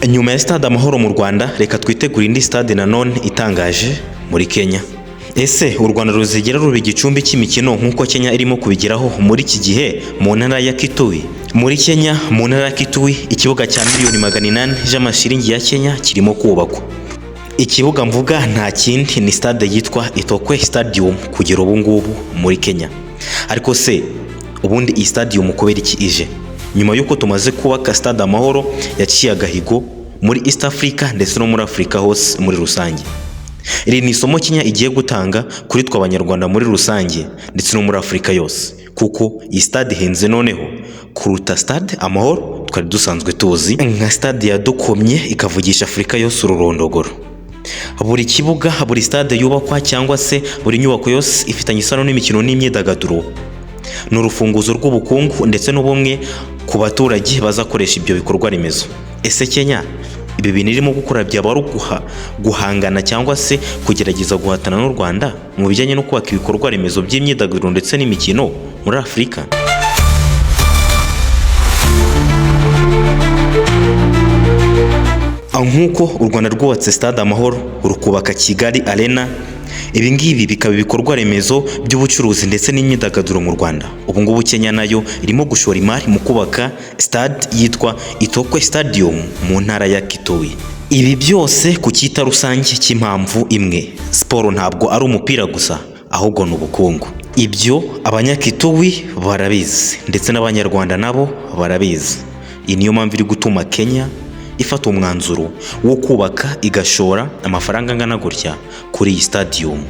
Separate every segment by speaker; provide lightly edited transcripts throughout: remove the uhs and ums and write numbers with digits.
Speaker 1: Nyuma ya stade Amahoro mu Rwanda, reka twitegure indi stade nanone itangaje muri Kenya. Ese u Rwanda ruzigera ruba igicumbi cy'imikino nk'uko Kenya irimo kubigeraho muri iki gihe mu ntara ya Kitui? Muri Kenya, mu ntara ya Kitui, ikibuga cya miliyoni 800 z'amashiringi ya Kenya kirimo kubakwa. Ikibuga mvuga nta kindi ni stade yitwa Itokwe Stadium kugera ubu ngubu muri Kenya. Ariko se ubundi iyi stadium kubera iki ije? Nyuma yuko tumaze kubaka stade Amahoro yaciye agahigo muri East Africa ndetse no muri Afrika hose muri rusange. Iri ni isomo Kenya igiye gutanga kuri twa abanyarwanda muri rusange ndetse no muri Afrika yose, kuko iyi stade henze noneho kuruta stade Amahoro twari dusanzwe tuzi nka stade yadukomye ikavugisha Afrika yose ururondogoro. Buri kibuga, buri stade yubakwa cyangwa se buri nyubako yose ifitanye isano n'imikino n'imyidagaduro, n'urufunguzo rw'ubukungu ndetse n'ubumwe ku baturage bazakoresha ibyo bikorwa remezo. Ese Kenya ibi bintu irimo gukora byaba guhangana cyangwa se kugerageza guhatana n'u Rwanda mu bijyanye no kubaka ibikorwa remezo by'imyidagaduro ndetse n'imikino muri Afrika? Nk'uko u Rwanda rwubatse stade Amahoro rukubaka Kigali Arena, ibi ngibi bikaba ibikorwa remezo by'ubucuruzi ndetse n'imyidagaduro mu Rwanda. Ubu ngubu Kenya nayo irimo gushora imari mu kubaka stade yitwa Itokwe Stadium mu ntara ya Kitui. Ibi byose ku cyita rusange cy'impamvu imwe: siporo ntabwo ari umupira gusa, ahubwo ni ubukungu. Ibyo abanyakitui barabizi ndetse n'abanyarwanda nabo barabizi. Iyi niyo mpamvu iri gutuma Kenya ifata umwanzuro wo kubaka igashora amafaranga angana gutya kuri iyi stadium.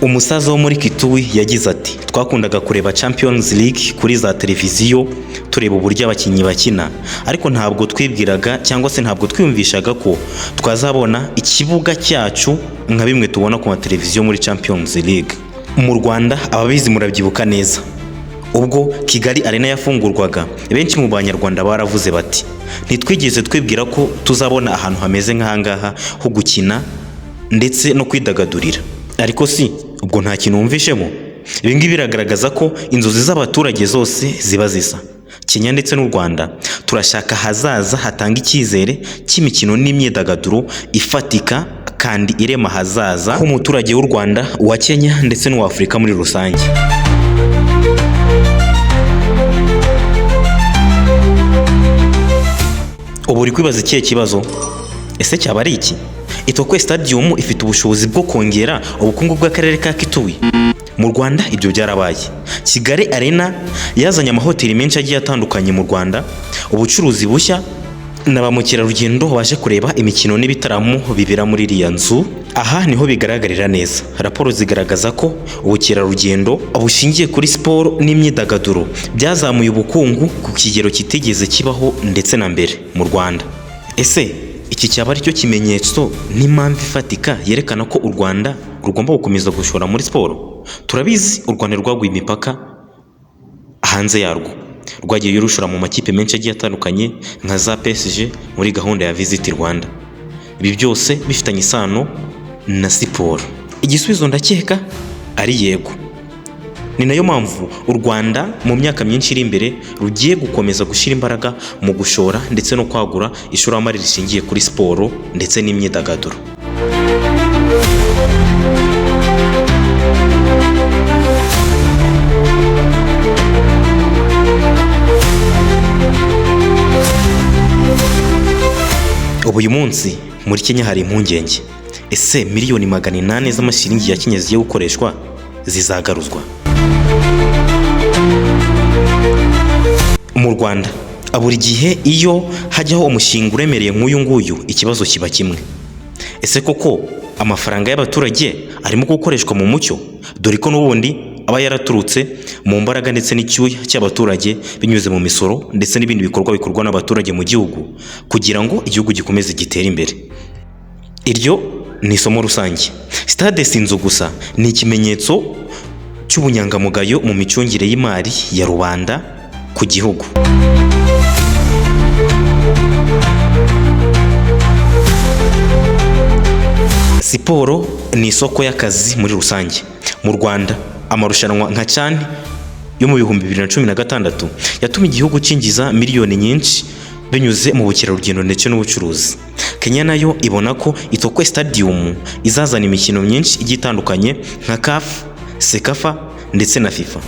Speaker 1: Umusaza wo muri Kitui yagize ati: twakundaga kureba Champions League kuri za televiziyo tureba uburyo abakinnyi bakina, ariko ntabwo twibwiraga cyangwa se ntabwo twiyumvishaga ko twazabona ikibuga cyacu nka bimwe tubona ku televiziyo muri Champions League. Mu Rwanda ababizi murabyibuka neza, ubwo Kigali Arena yafungurwaga, benshi mu banyarwanda baravuze bati ntitwigeze twibwira ko tuzabona ahantu hameze nk'ahangaha ho gukina ndetse no kwidagadurira. Ariko si ubwo nta kintu wumvishemo? Ibi ngibi biragaragaza ko inzozi z'abaturage zose ziba zisa. Kenya ndetse n'u Rwanda turashaka hazaza hatanga icyizere cy'imikino n'imyidagaduro ifatika kandi irema hazaza h'umuturage w'u Rwanda, wa Kenya ndetse n'uwa Afrika muri rusange. Ubu uri kwibaza ikihe kibazo? Ese cyaba ari iki? Itokwe Stadium ifite ubushobozi bwo kongera ubukungu bw'akarere ka Kitui. Mu Rwanda ibyo byarabaye. Kigali Arena yazanye amahoteli menshi agiye atandukanye mu Rwanda, ubucuruzi bushya na ba mukerarugendo baje kureba imikino n'ibitaramo bibera muri iriya nzu. Aha niho bigaragarira neza. Raporo zigaragaza ko ubukerarugendo bushingiye kuri siporo n'imyidagaduro byazamuye ubukungu ku kigero kitigeze kibaho ndetse na mbere mu Rwanda. Ese iki cyaba ari cyo kimenyetso n'impamvu ifatika yerekana ko u Rwanda rugomba gukomeza gushora muri siporo? Turabizi u Rwanda rwaguye imipaka hanze yarwo, rwagiye rushora mu makipe menshi agiye atandukanye nka za PSG muri gahunda ya Visit Rwanda. Ibi byose bifitanye isano na siporo. Igisubizo ndakeka ari yego. Ni nayo mpamvu u Rwanda mu myaka myinshi iri imbere rugiye gukomeza gushyira imbaraga mu gushora ndetse no kwagura ishoramari rishingiye kuri siporo ndetse n'imyidagaduro. Ubu uyu munsi muri Kenya hari impungenge. Ese miliyoni 800 z'amashiringi ya Kenya zigiye gukoreshwa zizagaruzwa? Mu Rwanda buri gihe iyo hajyaho umushinga uremereye nk'uyu nguyu, ikibazo kiba kimwe: ese koko amafaranga y'abaturage arimo gukoreshwa mu mucyo? Dore ko n'ubundi aba yaraturutse mu mbaraga ndetse n'icyuya cy'abaturage binyuze mu misoro ndetse n'ibindi bikorwa bikorwa n'abaturage mu gihugu kugira ngo igihugu gikomeze gitere imbere. Iryo ni isomo rusange. Stade si inzu gusa, ni ikimenyetso cy'ubunyangamugayo mu micungire y'imari ya rubanda ku gihugu. Siporo ni isoko y'akazi muri rusange. Mu Rwanda amarushanwa nka CHAN yo mu 2016 yatumye igihugu cyinjiza miliyoni nyinshi binyuze mu bukerarugendo ndetse n'ubucuruzi. Kenya nayo ibona ko Itokwe Stadium izazana imikino myinshi igitandukanye nka CAF, Sekafa ndetse na FIFA.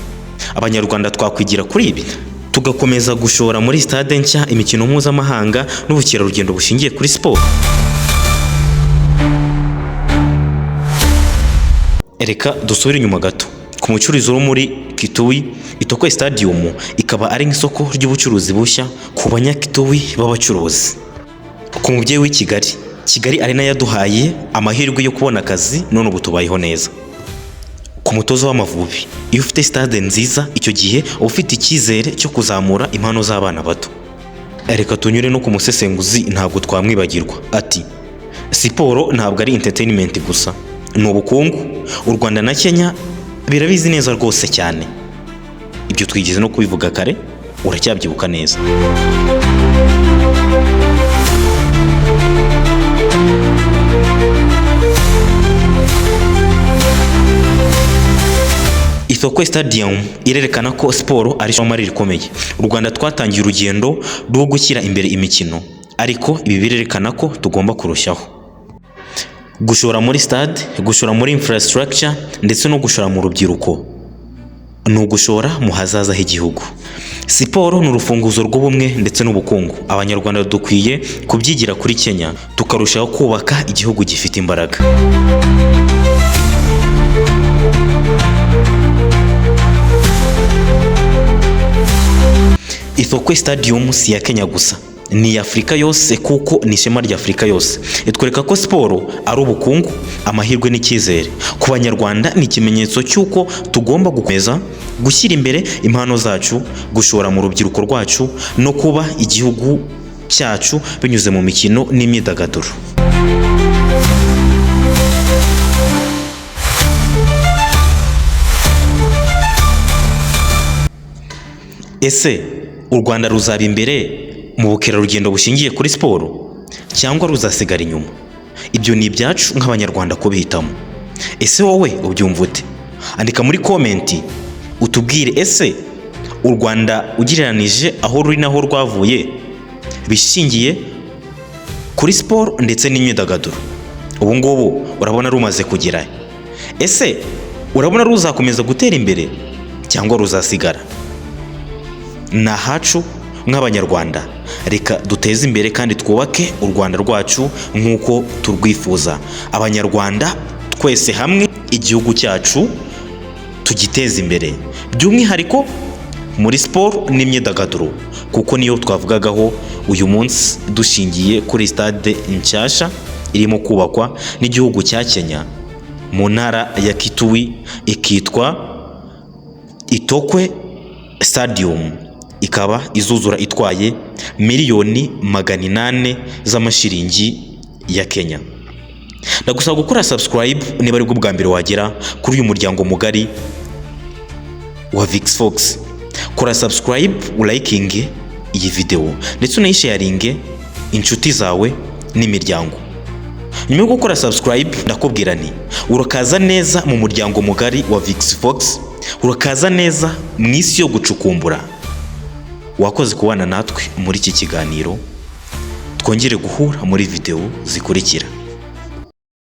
Speaker 1: Abanyarwanda twakwigira kuri ibi tugakomeza gushora muri stade nshya imikino mpuzamahanga n'ubukerarugendo bushingiye kuri sport. Reka dusubire inyuma gato ku mucuruzi wo muri Kitui. Itokwe Stadium ikaba ari nk'isoko ry'ubucuruzi bushya ku banyakitui b'abacuruzi. Ku mubyeyi w'i Kigali Arena yaduhaye amahirwe yo kubona akazi, none ubu tubayeho neza. Ku mutozo w'Amavubi, iyo ufite stade nziza icyo gihe uba ufite icyizere cyo kuzamura impano z'abana bato. Reka tunyure no ku musesenguzi ntabwo twamwibagirwa, ati siporo ntabwo ari entertainment gusa, ni ubukungu. U Rwanda na Kenya birabizi neza rwose cyane. Ibyo twigeze no kubivuga kare, uracyabyibuka neza. Itokwe Stadium irerekana ko siporo ari ishoramari rikomeye. U Rwanda twatangiye urugendo rwo gushyira imbere imikino, ariko ibi birerekana ko tugomba kurushaho gushora muri stade, gushora muri infrastructure ndetse no gushora mu rubyiruko. Ni ugushora mu hazaza h'igihugu. Siporo ni urufunguzo rw'ubumwe ndetse n'ubukungu. Abanyarwanda dukwiye kubyigira kuri Kenya tukarushaho kubaka igihugu gifite imbaraga. Itokwe Stadium si ya Kenya gusa, ni Afrika yose, kuko ni ishema rya Afrika yose. Itwereka ko siporo ari ubukungu, amahirwe n'icyizere. Ku Banyarwanda ni ikimenyetso cy'uko tugomba gukomeza gushyira imbere impano zacu, gushora mu rubyiruko rwacu no kuba igihugu cyacu binyuze mu mikino n'imyidagaduro. Ese u Rwanda ruzaba imbere mu bukerarugendo bushingiye kuri siporo cyangwa ruzasigara inyuma? Ibyo ni ibyacu nk'Abanyarwanda kubihitamo. Ese wowe ubyumva ute? Andika muri komenti utubwire, ese u Rwanda ugereranije aho ruri naho rwavuye bishingiye kuri siporo ndetse n'imyidagaduro, ubu ngubu urabona rumaze kugera? Ese urabona ruzakomeza gutera imbere cyangwa ruzasigara? Ni ahacu nk'Abanyarwanda, reka duteze imbere kandi twubake u Rwanda rwacu nk'uko turwifuza. Abanyarwanda twese hamwe, igihugu cyacu tugiteze imbere, by'umwihariko muri siporo n'imyidagaduro, kuko niyo twavugagaho uyu munsi dushingiye kuri stade nshyashya irimo kubakwa n'igihugu cya Kenya mu ntara ya Kitui, ikitwa Itokwe Stadium. Ikaba izuzura itwaye miliyoni 800 z'amashiringi ya Kenya. Ndagusaba gukora subscribe niba ari bwo bwa mbere wagera kuri uyu muryango mugari wa VixFox. Kora subscribe, ulayikinge iyi video ndetse unayisharinge inshuti zawe n'imiryango. Nyuma yo gukora subscribe, ndakubwira nti urakaza neza mu muryango mugari wa VixFox, urakaza neza mu isi yo gucukumbura. Wakoze kubana natwe muri iki kiganiro, twongere guhura muri video zikurikira.